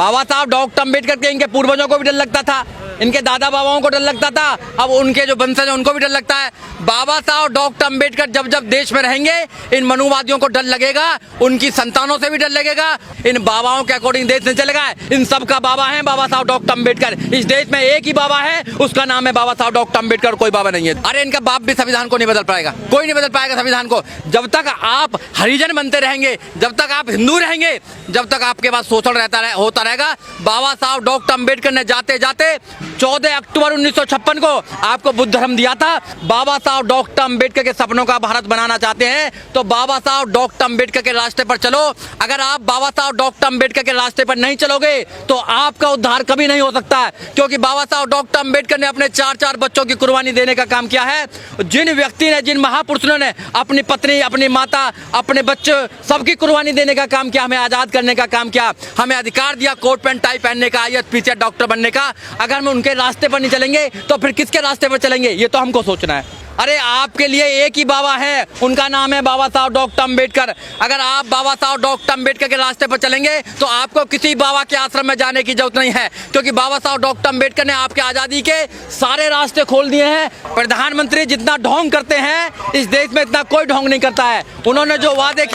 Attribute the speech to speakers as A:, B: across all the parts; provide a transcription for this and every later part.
A: बाबा साहब डॉक्टर अम्बेडकर के इनके पूर्वजों को भी डर लगता था, इनके दादा बाबाओं को डर लगता था, अब उनके जो वंशज हैं उनको भी डर लगता है। बाबा साहब डॉक्टर अम्बेडकर जब जब देश में रहेंगे, इन मनुवादियों को डर लगेगा, उनकी संतानों से भी डर लगेगा। इन बाबाओं के अकॉर्डिंग देश नहीं चलेगा। इन सब का बाबा है बाबा साहब डॉक्टर अम्बेडकर। इस देश में एक ही बाबा है, उसका नाम है बाबा साहब डॉक्टर अम्बेडकर, कोई बाबा नहीं है। अरे इनका बाप भी संविधान को नहीं बदल पाएगा, कोई नहीं बदल पाएगा संविधान को। जब तक आप हरिजन बनते रहेंगे, जब तक आप हिंदू रहेंगे, जब तक आपके पास शोषण होता रहेगा। बाबा साहब डॉक्टर अम्बेडकर ने जाते जाते 14 अक्टूबर 1956 को आपको बुद्ध धर्म दिया था। बाबा साहब डॉक्टर अम्बेडकर के सपनों का भारत बनाना चाहते हैं तो बाबा साहब डॉक्टर अम्बेडकर के रास्ते पर चलो। अगर आप बाबा साहब डॉक्टर अम्बेडकर के रास्ते पर नहीं चलोगे तो आपका उद्धार कभी नहीं हो सकता है, क्योंकि बाबा साहब डॉक्टर अम्बेडकर ने अपने 4 बच्चों की कुर्बानी देने का काम किया है। जिन व्यक्ति ने, जिन महापुरुषों ने अपनी पत्नी, अपनी माता, अपने बच्चे सबकी कुर्बानी देने का काम किया, हमें आजाद करने का काम किया, हमें अधिकार दिया कोट पैंट टाई पहनने का, आईएएस पीसीएस डॉक्टर बनने का। अगर हम उनके रास्ते पर नहीं चलेंगे तो फिर किसके रास्ते पर चलेंगे, ये तो हमको सोचना है। अरे आपके लिए एक ही बाबा है, उनका नाम है बाबा साहब डॉक्टर अम्बेडकर। अगर आप बाबा साहब डॉक्टर अम्बेडकर के रास्ते पर चलेंगे तो आपको किसी बाबा के आश्रम में जाने की जरूरत नहीं है, क्योंकि बाबा साहब डॉक्टर अम्बेडकर ने आपके आज़ादी के सारे रास्ते खोल दिए हैं। प्रधानमंत्री जितना ढोंग करते हैं इस देश में इतना कोई ढोंग नहीं करता है। उन्होंने जो वादे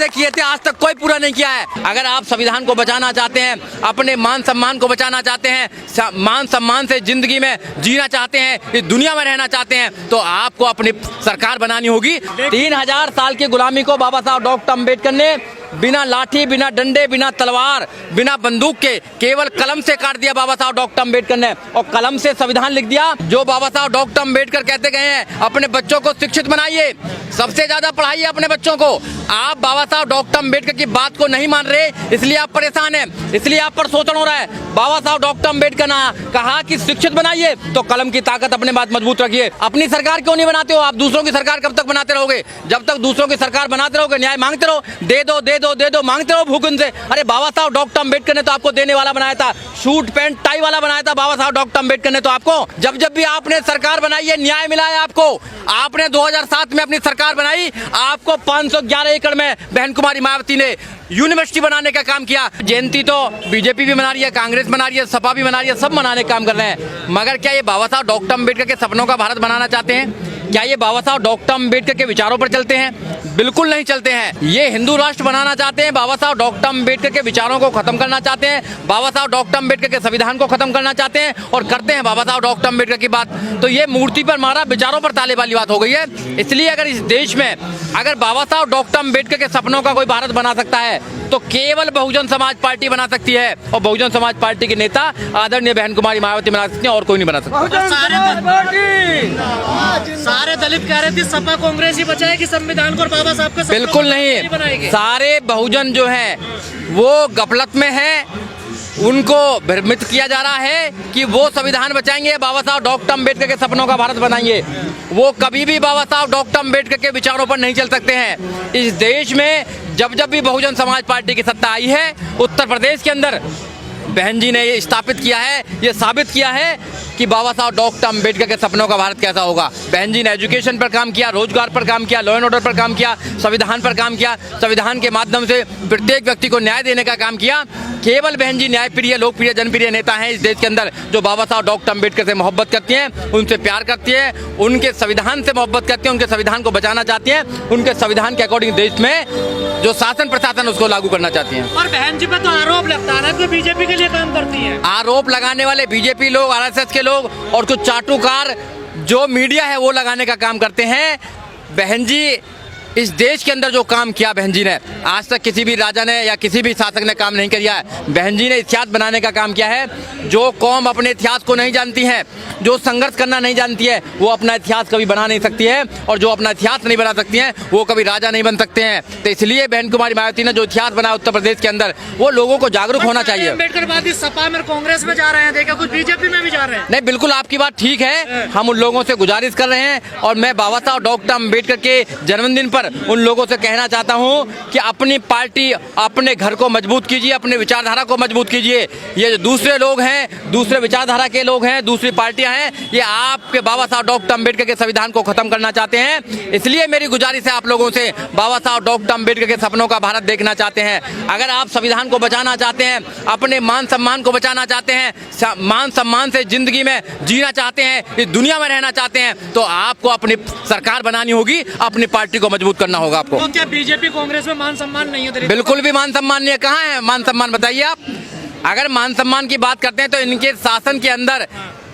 A: किए थे आज तक कोई पूरा नहीं किया है। अगर आप संविधान को बचाना चाहते हैं, अपने मान सम्मान को बचाना चाहते हैं, मान सम्मान से जिंदगी में जीना चाहते हैं, इस दुनिया में रहना चाहते हैं, तो आपको अपनी सरकार बनानी होगी। 3000 साल की गुलामी को बाबा साहब डॉक्टर अम्बेडकर ने बिना लाठी, बिना डंडे, बिना तलवार, बिना बंदूक के केवल कलम से काट दिया बाबा साहब डॉक्टर अम्बेडकर ने, और कलम से संविधान लिख दिया। जो बाबा साहब डॉक्टर अम्बेडकर कहते गए हैं अपने बच्चों को शिक्षित बनाइए, सबसे ज्यादा पढ़ाइए अपने बच्चों को। आप बाबा साहब डॉक्टर अम्बेडकर की बात को नहीं मान रहे, इसलिए आप परेशान हैं, इसलिए आप पर शोषण हो रहा है। बाबा साहब डॉक्टर अम्बेडकर ने कहा कि शिक्षित बनाइए, तो कलम की ताकत अपने बात मजबूत रखिए। अपनी सरकार क्यों नहीं बनाते हो आप? दूसरों की सरकार कब तक बनाते रहोगे? जब तक दूसरों की सरकार बनाते रहोगे, न्याय मांगते रहो, दे दो मांगते रहो भूख उनसे। अरे बाबा साहब डॉक्टर अम्बेडकर ने तो आपको देने वाला बनाया था, सूट पैंट टाई वाला बनाया था बाबा साहब डॉक्टर अम्बेडकर ने तो आपको। जब जब भी आपने सरकार बनाई है, न्याय मिला है आपको। आपने 2007 में अपनी सरकार बनाई, आपको 511 एकड़ में बहन कुमारी मायावती ने यूनिवर्सिटी बनाने का काम किया। जयंती तो बीजेपी भी मना रही है, कांग्रेस मना रही है, सपा भी मना रही है, सब मनाने का काम कर रहे हैं। मगर क्या ये बाबा साहब डॉक्टर अम्बेडकर के सपनों का भारत बनाना चाहते हैं? क्या ये बाबा साहब डॉक्टर अम्बेडकर के विचारों पर चलते हैं? बिल्कुल नहीं चलते हैं। ये हिंदू राष्ट्र बनाना चाहते हैं, बाबा साहब डॉक्टर अम्बेडकर के विचारों को खत्म करना चाहते हैं, बाबा साहब डॉक्टर अम्बेडकर के संविधान को खत्म करना चाहते हैं, और करते हैं बाबा साहब डॉक्टर अम्बेडकर की बात तो ये मूर्ति पर मारा, विचारों पर ताले वाली बात हो गई है। इसलिए अगर इस देश में अगर बाबा साहब डॉक्टर अम्बेडकर के सपनों का कोई भारत बना सकता है तो केवल बहुजन समाज पार्टी बना सकती है, और बहुजन समाज पार्टी के नेता आदरणीय बहन कुमारी मायावती बना सकती हैं, और कोई नहीं बना सकता।
B: सारे दलित कह रहे थे सपा कांग्रेस ही बचाएगी संविधान को, और बाबा साहब का
A: बिल्कुल नहीं। सारे बहुजन जो है वो गफलत में है, उनको भ्रमित किया जा रहा है कि वो संविधान बचाएंगे, बाबा साहब डॉक्टर अम्बेडकर के सपनों का भारत बनाएंगे। वो कभी भी बाबा साहब डॉक्टर अम्बेडकर के विचारों पर नहीं चल सकते हैं। इस देश में जब जब भी बहुजन समाज पार्टी की सत्ता आई है, उत्तर प्रदेश के अंदर बहन जी ने ये स्थापित किया है, ये साबित किया है कि बाबा साहब डॉक्टर अम्बेडकर के सपनों का भारत कैसा होगा। बहन जी ने एजुकेशन पर काम किया, रोजगार पर काम किया, लॉ एंड ऑर्डर पर काम किया, संविधान पर काम किया, संविधान के माध्यम से प्रत्येक व्यक्ति को न्याय देने का काम किया। केवल बहन जी न्यायप्रिय, लोकप्रिय, जनप्रिय नेता हैं इस देश के अंदर, जो बाबा साहब डॉक्टर अम्बेडकर से मोहब्बत करती हैं, उनसे प्यार करती है, उनके संविधान से मोहब्बत करती हैं, उनके संविधान को बचाना चाहती हैं, उनके संविधान के अकॉर्डिंग देश में जो शासन प्रशासन उसको लागू करना चाहती हैं।
B: और बहन जी पे तो आरोप लगता है कि बीजेपी के लिए काम करती है।
A: आरोप लगाने वाले बीजेपी लोग, आरएसएस के लोग और कुछ चाटुकार जो मीडिया है वो लगाने का काम करते हैं। बहन जी इस देश के अंदर जो काम किया बहन जी ने, आज तक किसी भी राजा ने या किसी भी शासक ने काम नहीं किया है। बहन जी ने इतिहास बनाने का काम किया है। जो कौम अपने इतिहास को नहीं जानती है, जो संघर्ष करना नहीं जानती है, वो अपना इतिहास कभी बना नहीं सकती है, और जो अपना इतिहास नहीं बना सकती है वो कभी राजा नहीं बन सकते हैं। तो इसलिए बहन कुमारी मायावती ने जो इतिहास बनाया उत्तर प्रदेश के अंदर, वो लोगों को जागरूक होना चाहिए।
B: अम्बेडकर सपा में, कांग्रेस में जा रहे हैं, देखा कुछ बीजेपी में भी जा रहे हैं।
A: नहीं, बिल्कुल आपकी बात ठीक है। हम उन लोगों से गुजारिश कर रहे हैं, और मैं बाबा साहब डॉक्टर अम्बेडकर के जन्मदिन पर पर उन लोगों से कहना चाहता हूं कि अपनी पार्टी, अपने घर को मजबूत कीजिए, अपने विचारधारा को मजबूत कीजिए। ये जो दूसरे लोग हैं, दूसरे विचारधारा के लोग हैं, दूसरी पार्टियां हैं, ये आपके बाबा साहब डॉक्टर अम्बेडकर के संविधान को खत्म करना चाहते हैं। इसलिए मेरी गुजारिश है आप लोगों से, बाबा साहब डॉक्टर अम्बेडकर के सपनों का भारत देखना चाहते हैं, अगर आप संविधान को बचाना चाहते हैं, अपने मान सम्मान को बचाना चाहते हैं, मान सम्मान से जिंदगी में जीना चाहते हैं, इस दुनिया में रहना चाहते हैं, तो आपको अपनी सरकार बनानी होगी, अपनी पार्टी को मजबूत करना होगा आपको।
B: तो क्या बीजेपी कांग्रेस में मान सम्मान नहीं है?
A: बिल्कुल भी मान सम्मान नहीं है। कहाँ है मान सम्मान, बताइए आप। अगर मान सम्मान की बात करते हैं तो इनके शासन के अंदर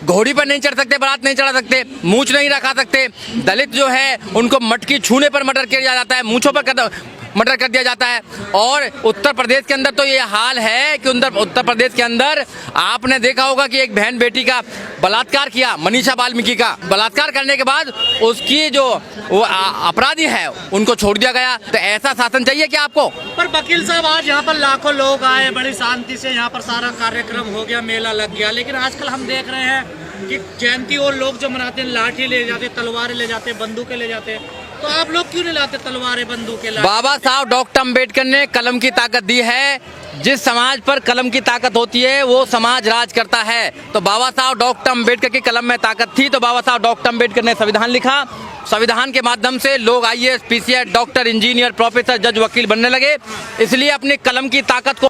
A: घोड़ी पर नहीं चढ़ सकते, बारात नहीं चढ़ा सकते, मूंछ नहीं रखा सकते, दलित जो है उनको मटकी छूने पर मर्डर किया जाता है, मूंछों पर मर्डर कर दिया जाता है। और उत्तर प्रदेश के अंदर तो ये हाल है कि उत्तर प्रदेश के अंदर आपने देखा होगा कि एक बहन बेटी का बलात्कार किया, मनीषा वाल्मीकि का बलात्कार करने के बाद उसकी जो वो अपराधी है उनको छोड़ दिया गया। तो ऐसा शासन चाहिए क्या आपको?
B: पर वकील साहब, आज यहाँ पर लाखों लोग आए, बड़ी शांति से यहाँ पर सारा कार्यक्रम हो गया, मेला लग गया, लेकिन आजकल हम देख रहे हैं कि जयंती और लोग जो मनाते हैं लाठी ले जाते, तलवारें ले जाते, बंदूकें ले जाते, तो आप लोग क्यों नहीं लाते तलवारें बंदूकें?
A: बाबा साहब डॉक्टर अम्बेडकर ने कलम की ताकत दी है। जिस समाज पर कलम की ताकत होती है वो समाज राज करता है। तो बाबा साहब डॉक्टर अम्बेडकर की कलम में ताकत थी, तो बाबा साहब डॉक्टर अम्बेडकर ने संविधान लिखा। संविधान के माध्यम से लोग IAS, PCS, doctor, engineer, professor, जज, वकील बनने लगे। इसलिए अपनी कलम की ताकत को